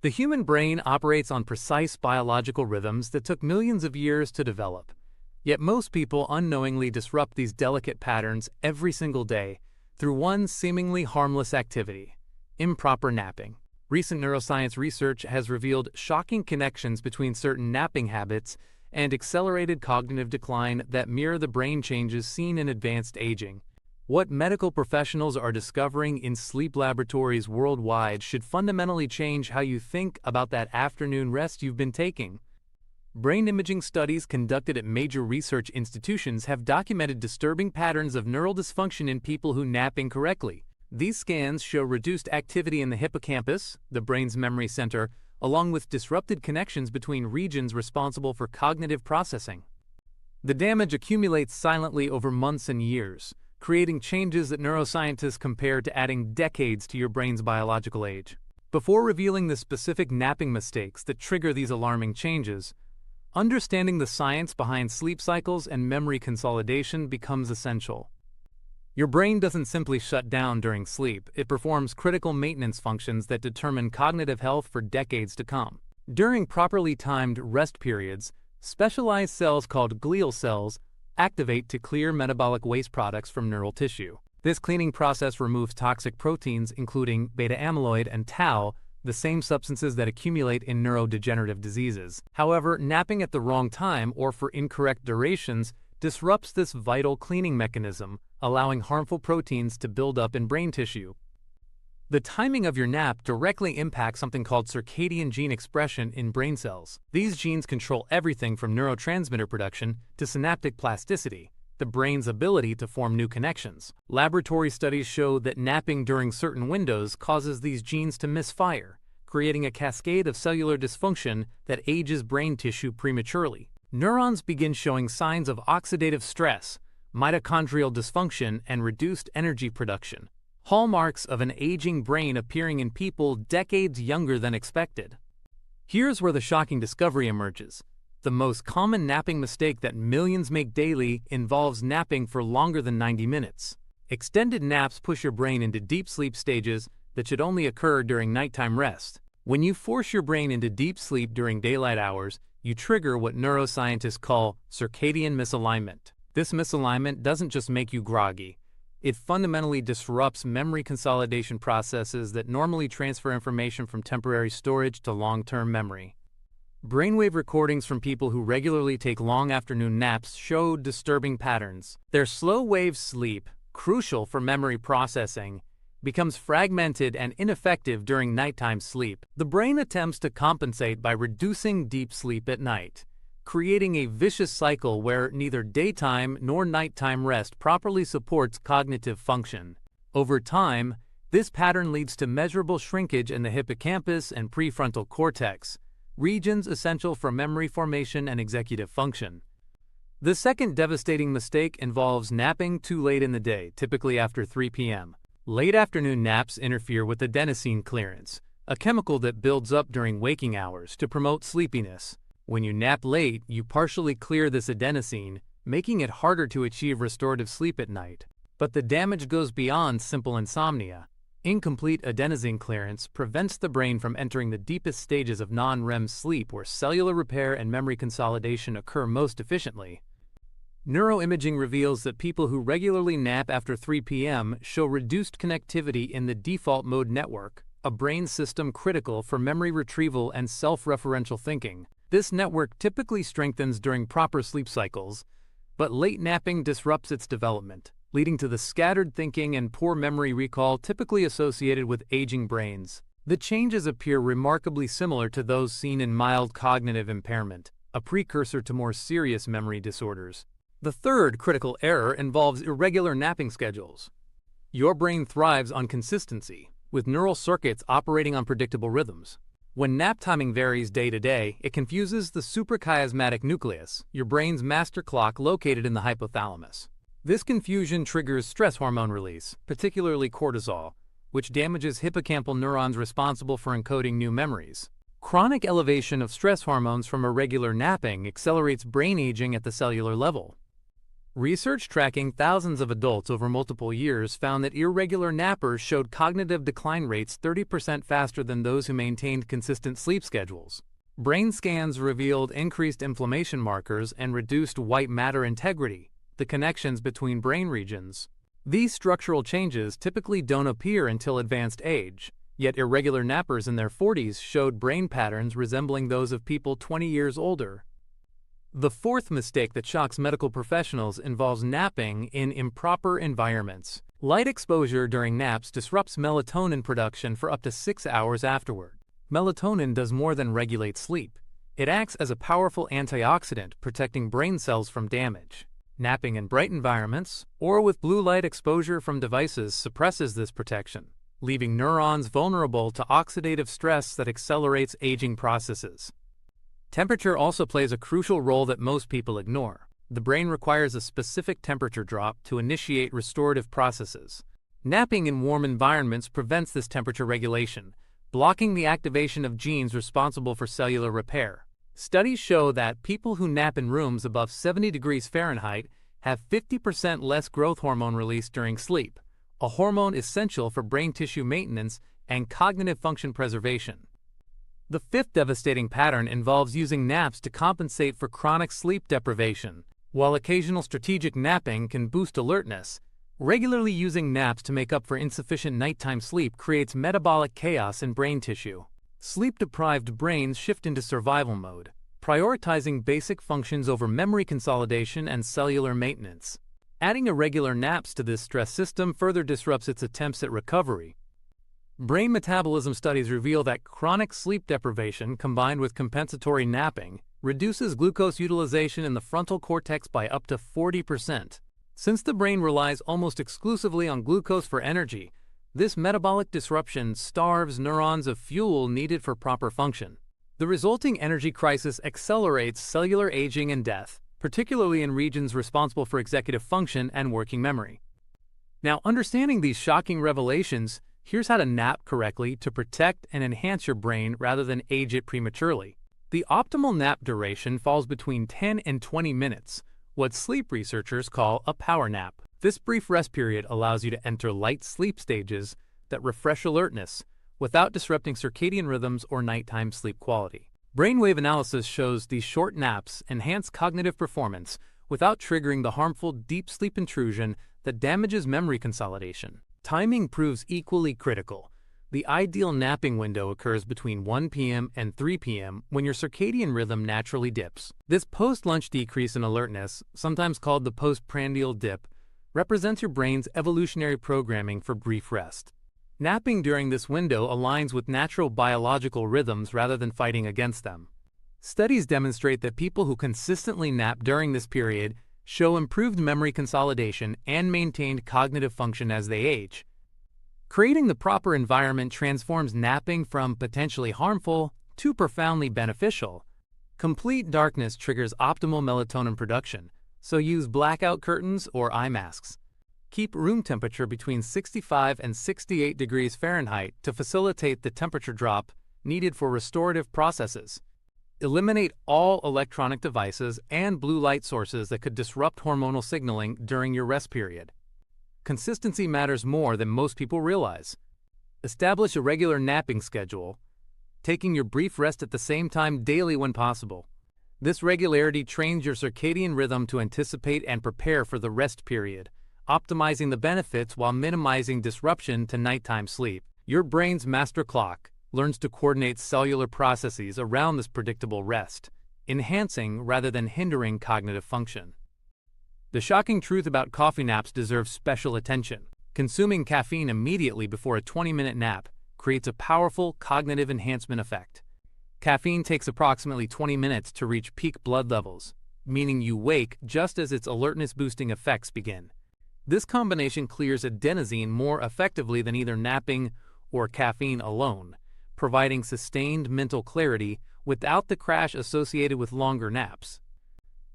The human brain operates on precise biological rhythms that took millions of years to develop. Yet most people unknowingly disrupt these delicate patterns every single day through one seemingly harmless activity: improper napping. Recent neuroscience research has revealed shocking connections between certain napping habits and accelerated cognitive decline that mirror the brain changes seen in advanced aging. What medical professionals are discovering in sleep laboratories worldwide should fundamentally change how you think about that afternoon rest you've been taking. Brain imaging studies conducted at major research institutions have documented disturbing patterns of neural dysfunction in people who nap incorrectly. These scans show reduced activity in the hippocampus, the brain's memory center, along with disrupted connections between regions responsible for cognitive processing. The damage accumulates silently over months and years, creating changes that neuroscientists compare to adding decades to your brain's biological age. Before revealing the specific napping mistakes that trigger these alarming changes, understanding the science behind sleep cycles and memory consolidation becomes essential. Your brain doesn't simply shut down during sleep, it performs critical maintenance functions that determine cognitive health for decades to come. During properly timed rest periods, specialized cells called glial cells activate to clear metabolic waste products from neural tissue. This cleaning process removes toxic proteins including beta amyloid and tau, the same substances that accumulate in neurodegenerative diseases. However, napping at the wrong time or for incorrect durations disrupts this vital cleaning mechanism, allowing harmful proteins to build up in brain tissue. The timing of your nap directly impacts something called circadian gene expression in brain cells. These genes control everything from neurotransmitter production to synaptic plasticity, the brain's ability to form new connections. Laboratory studies show that napping during certain windows causes these genes to misfire, creating a cascade of cellular dysfunction that ages brain tissue prematurely. Neurons begin showing signs of oxidative stress, mitochondrial dysfunction, and reduced energy production, hallmarks of an aging brain appearing in people decades younger than expected. Here's where the shocking discovery emerges. The most common napping mistake that millions make daily involves napping for longer than 90 minutes. Extended naps push your brain into deep sleep stages that should only occur during nighttime rest. When you force your brain into deep sleep during daylight hours, you trigger what neuroscientists call circadian misalignment. This misalignment doesn't just make you groggy. It fundamentally disrupts memory consolidation processes that normally transfer information from temporary storage to long-term memory. Brainwave recordings from people who regularly take long afternoon naps show disturbing patterns. Their slow-wave sleep, crucial for memory processing, becomes fragmented and ineffective during nighttime sleep. The brain attempts to compensate by reducing deep sleep at night, creating a vicious cycle where neither daytime nor nighttime rest properly supports cognitive function. Over time, this pattern leads to measurable shrinkage in the hippocampus and prefrontal cortex, regions essential for memory formation and executive function. The second devastating mistake involves napping too late in the day, typically after 3 p.m. Late afternoon naps interfere with adenosine clearance, a chemical that builds up during waking hours to promote sleepiness. When you nap late, you partially clear this adenosine, making it harder to achieve restorative sleep at night. But the damage goes beyond simple insomnia. Incomplete adenosine clearance prevents the brain from entering the deepest stages of non-REM sleep where cellular repair and memory consolidation occur most efficiently. Neuroimaging reveals that people who regularly nap after 3 p.m. show reduced connectivity in the default mode network, a brain system critical for memory retrieval and self-referential thinking. This network typically strengthens during proper sleep cycles, but late napping disrupts its development, leading to the scattered thinking and poor memory recall typically associated with aging brains. The changes appear remarkably similar to those seen in mild cognitive impairment, a precursor to more serious memory disorders. The third critical error involves irregular napping schedules. Your brain thrives on consistency, with neural circuits operating on predictable rhythms. When nap timing varies day to day, it confuses the suprachiasmatic nucleus, your brain's master clock located in the hypothalamus. This confusion triggers stress hormone release, particularly cortisol, which damages hippocampal neurons responsible for encoding new memories. Chronic elevation of stress hormones from irregular napping accelerates brain aging at the cellular level. Research tracking thousands of adults over multiple years found that irregular nappers showed cognitive decline rates 30% faster than those who maintained consistent sleep schedules. Brain scans revealed increased inflammation markers and reduced white matter integrity, the connections between brain regions. These structural changes typically don't appear until advanced age, yet irregular nappers in their 40s showed brain patterns resembling those of people 20 years older. The fourth mistake that shocks medical professionals involves napping in improper environments. Light exposure during naps disrupts melatonin production for up to 6 hours afterward. Melatonin does more than regulate sleep. It acts as a powerful antioxidant, protecting brain cells from damage. Napping in bright environments, or with blue light exposure from devices, suppresses this protection, leaving neurons vulnerable to oxidative stress that accelerates aging processes. Temperature also plays a crucial role that most people ignore. The brain requires a specific temperature drop to initiate restorative processes. Napping in warm environments prevents this temperature regulation, blocking the activation of genes responsible for cellular repair. Studies show that people who nap in rooms above 70 degrees Fahrenheit have 50% less growth hormone released during sleep, a hormone essential for brain tissue maintenance and cognitive function preservation. The fifth devastating pattern involves using naps to compensate for chronic sleep deprivation. While occasional strategic napping can boost alertness, regularly using naps to make up for insufficient nighttime sleep creates metabolic chaos in brain tissue. Sleep-deprived brains shift into survival mode, prioritizing basic functions over memory consolidation and cellular maintenance. Adding irregular naps to this stress system further disrupts its attempts at recovery. Brain metabolism studies reveal that chronic sleep deprivation combined with compensatory napping reduces glucose utilization in the frontal cortex by up to 40%. Since the brain relies almost exclusively on glucose for energy, this metabolic disruption starves neurons of fuel needed for proper function. The resulting energy crisis accelerates cellular aging and death, particularly in regions responsible for executive function and working memory. Now, understanding these shocking revelations, here's how to nap correctly to protect and enhance your brain rather than age it prematurely. The optimal nap duration falls between 10 and 20 minutes, what sleep researchers call a power nap. This brief rest period allows you to enter light sleep stages that refresh alertness without disrupting circadian rhythms or nighttime sleep quality. Brainwave analysis shows these short naps enhance cognitive performance without triggering the harmful deep sleep intrusion that damages memory consolidation. Timing proves equally critical. The ideal napping window occurs between 1 p.m. and 3 p.m. when your circadian rhythm naturally dips. This post-lunch decrease in alertness, sometimes called the postprandial dip, represents your brain's evolutionary programming for brief rest. Napping during this window aligns with natural biological rhythms rather than fighting against them. Studies demonstrate that people who consistently nap during this period show improved memory consolidation and maintained cognitive function as they age. Creating the proper environment transforms napping from potentially harmful to profoundly beneficial. Complete darkness triggers optimal melatonin production, so use blackout curtains or eye masks. Keep room temperature between 65 and 68 degrees Fahrenheit to facilitate the temperature drop needed for restorative processes. Eliminate all electronic devices and blue light sources that could disrupt hormonal signaling during your rest period. Consistency matters more than most people realize. Establish a regular napping schedule, taking your brief rest at the same time daily when possible. This regularity trains your circadian rhythm to anticipate and prepare for the rest period, optimizing the benefits while minimizing disruption to nighttime sleep. Your brain's master clock learns to coordinate cellular processes around this predictable rest, enhancing rather than hindering cognitive function. The shocking truth about coffee naps deserves special attention. Consuming caffeine immediately before a 20-minute nap creates a powerful cognitive enhancement effect. Caffeine takes approximately 20 minutes to reach peak blood levels, meaning you wake just as its alertness-boosting effects begin. This combination clears adenosine more effectively than either napping or caffeine alone, providing sustained mental clarity without the crash associated with longer naps.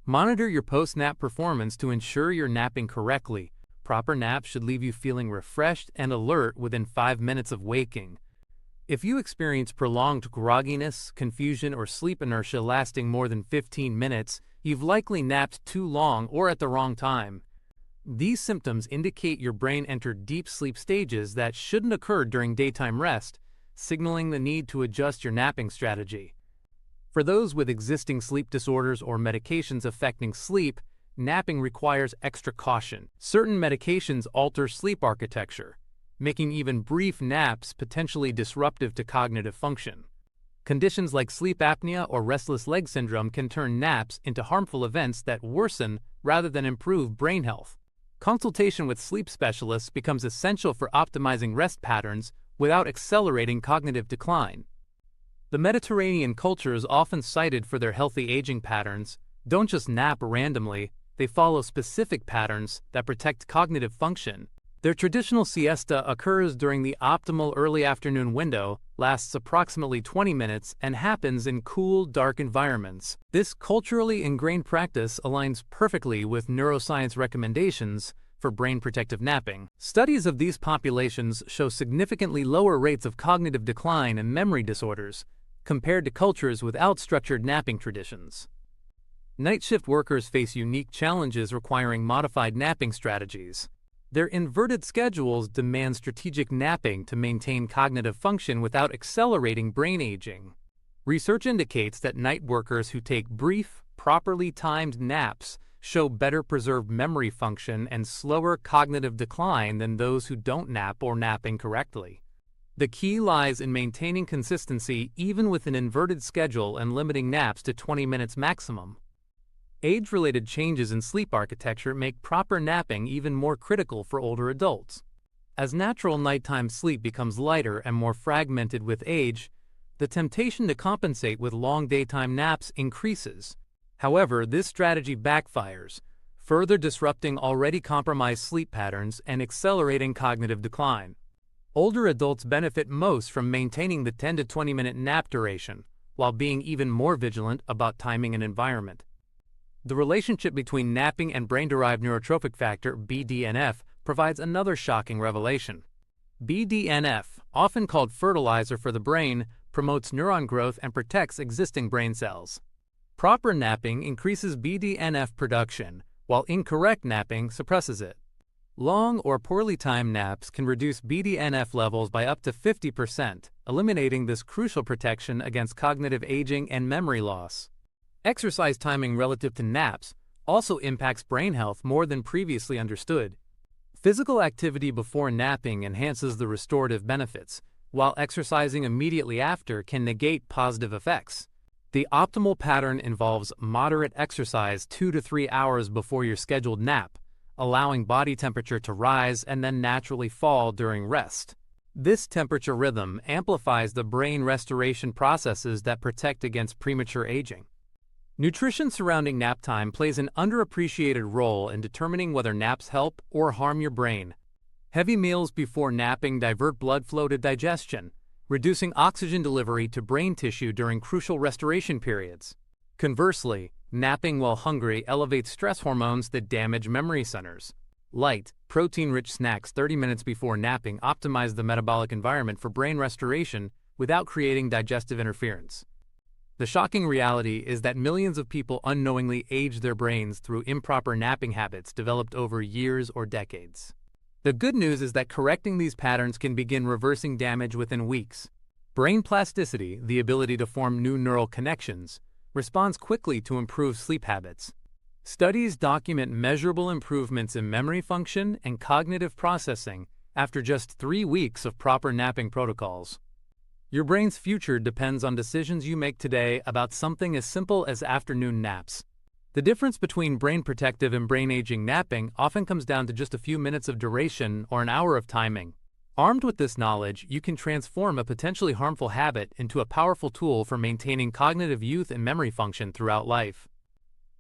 Monitor your post-nap performance to ensure you're napping correctly. Proper naps should leave you feeling refreshed and alert within 5 minutes of waking. If you experience prolonged grogginess, confusion, or sleep inertia lasting more than 15 minutes, you've likely napped too long or at the wrong time. These symptoms indicate your brain entered deep sleep stages that shouldn't occur during daytime rest, signaling the need to adjust your napping strategy. For those with existing sleep disorders or medications affecting sleep, napping requires extra caution. Certain medications alter sleep architecture, making even brief naps potentially disruptive to cognitive function. Conditions like sleep apnea or restless leg syndrome can turn naps into harmful events that worsen rather than improve brain health. Consultation with sleep specialists becomes essential for optimizing rest patterns without accelerating cognitive decline. The Mediterranean culture is often cited for their healthy aging patterns. Don't just nap randomly, they follow specific patterns that protect cognitive function. Their traditional siesta occurs during the optimal early afternoon window, lasts approximately 20 minutes, and happens in cool, dark environments. This culturally ingrained practice aligns perfectly with neuroscience recommendations for brain protective napping. Studies of these populations show significantly lower rates of cognitive decline and memory disorders compared to cultures without structured napping traditions. Night shift workers face unique challenges requiring modified napping strategies. Their inverted schedules demand strategic napping to maintain cognitive function without accelerating brain aging. Research indicates that night workers who take brief, properly timed naps show better preserved memory function and slower cognitive decline than those who don't nap or nap incorrectly. The key lies in maintaining consistency even with an inverted schedule and limiting naps to 20 minutes maximum. Age-related changes in sleep architecture make proper napping even more critical for older adults. As natural nighttime sleep becomes lighter and more fragmented with age, the temptation to compensate with long daytime naps increases. However, this strategy backfires, further disrupting already compromised sleep patterns and accelerating cognitive decline. Older adults benefit most from maintaining the 10 to 20 minute nap duration, while being even more vigilant about timing and environment. The relationship between napping and brain-derived neurotrophic factor, BDNF, provides another shocking revelation. BDNF, often called fertilizer for the brain, promotes neuron growth and protects existing brain cells. Proper napping increases BDNF production, while incorrect napping suppresses it. Long or poorly timed naps can reduce BDNF levels by up to 50%, eliminating this crucial protection against cognitive aging and memory loss. Exercise timing relative to naps also impacts brain health more than previously understood. Physical activity before napping enhances the restorative benefits, while exercising immediately after can negate positive effects. The optimal pattern involves moderate exercise 2 to 3 hours before your scheduled nap, allowing body temperature to rise and then naturally fall during rest. This temperature rhythm amplifies the brain restoration processes that protect against premature aging. Nutrition surrounding nap time plays an underappreciated role in determining whether naps help or harm your brain. Heavy meals before napping divert blood flow to digestion, reducing oxygen delivery to brain tissue during crucial restoration periods. Conversely, napping while hungry elevates stress hormones that damage memory centers. Light, protein-rich snacks 30 minutes before napping optimize the metabolic environment for brain restoration without creating digestive interference. The shocking reality is that millions of people unknowingly age their brains through improper napping habits developed over years or decades. The good news is that correcting these patterns can begin reversing damage within weeks. Brain plasticity, the ability to form new neural connections, responds quickly to improved sleep habits. Studies document measurable improvements in memory function and cognitive processing after just 3 weeks of proper napping protocols. Your brain's future depends on decisions you make today about something as simple as afternoon naps. The difference between brain protective and brain aging napping often comes down to just a few minutes of duration or an hour of timing. Armed with this knowledge, you can transform a potentially harmful habit into a powerful tool for maintaining cognitive youth and memory function throughout life.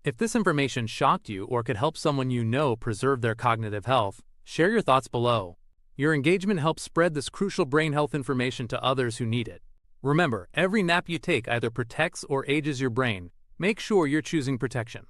If this information shocked you or could help someone you know preserve their cognitive health, share your thoughts below. Your engagement helps spread this crucial brain health information to others who need it. Remember, every nap you take either protects or ages your brain. Make sure you're choosing protection.